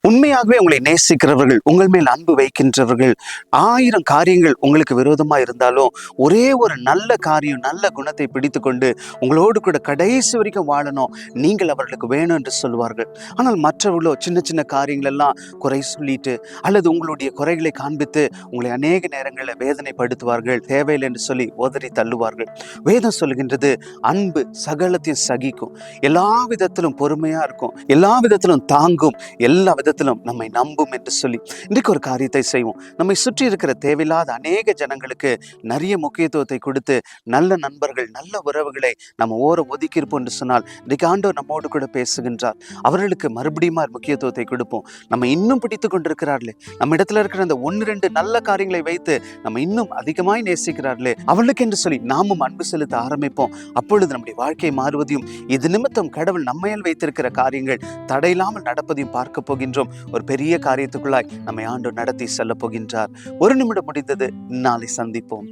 உண்மையாகவே உங்களை நேசிக்கிறவர்கள், உங்கள் மேல் அன்பு வைக்கின்றவர்கள், 1000 காரியங்கள் உங்களுக்கு விரோதமா இருந்தாலும் ஒரே ஒரு நல்ல காரியம், நல்ல குணத்தை பிடித்துக்கொண்டு உங்களோடு கூட கடைசி வரைக்கும் வாழணும், நீங்கள் அவர்களுக்கு வேணும் என்று சொல்வார்கள். ஆனால் மற்றவர்களோ சின்ன சின்ன காரியங்கள் எல்லாம் குறை சொல்லிட்டு அல்லது உங்களுடைய குறைகளை காண்பித்து உங்களை அநேக நேரங்களில் வேதனைப்படுத்துவார்கள், தேவையில்லை என்று சொல்லி உதறி தள்ளுவார்கள். வேதம் சொல்கின்றது, அன்பு சகலத்தையும் சகிக்கும், எல்லா விதத்திலும் பொறுமையா இருக்கும், எல்லா விதத்திலும் தாங்கும், எல்லா விதத்திலும் நம்மை நம்பும் என்று சொல்லி இன்றைக்கு ஒரு காரியத்தை செய்வோம். நம்மை சுற்றி இருக்கிற தேவையில்லாத அநேக ஜனங்களுக்கு நிறைய முக்கியத்துவத்தை கொடுத்து நல்ல நண்பர்கள், நல்ல உறவுகளை நம்ம ஒதுக்கி இருப்போம் என்று சொன்னால் இன்றைக்கு ஆண்டவர் நம்மோடு கூட பேசுகின்றார். அவர்களுக்கு மறுபடியும் முக்கியத்துவத்தை கொடுப்போம். நம்ம இன்னும் பிடித்து கொண்டிருக்கிறார்களே, நம்ம இடத்துல இருக்கிற அந்த 1-2 நல்ல காரியங்களை வைத்து நம்ம இன்னும் அதிகமாய் நேசிக்கிறார்களே, அவளுக்கு என்று சொல்லி நாமும் அன்பு செலுத்த ஆரம்பிப்போம். அப்பொழுது நம்முடைய வாழ்க்கை மாறுவதையும் இது நிமித்தம் கடவுள் நம்மையால் வைத்திருக்கிற காரியங்கள் தடையில்லாமல் நடப்பதையும் பார்க்க போகின்றோம். ஒரு பெரிய காரியத்துக்குள்ளாய் நம்மை ஆண்டவர் நடத்தி செல்ல போகின்றார். ஒரு நிமிடம் முடிந்தது. நாளை சந்திப்போம்.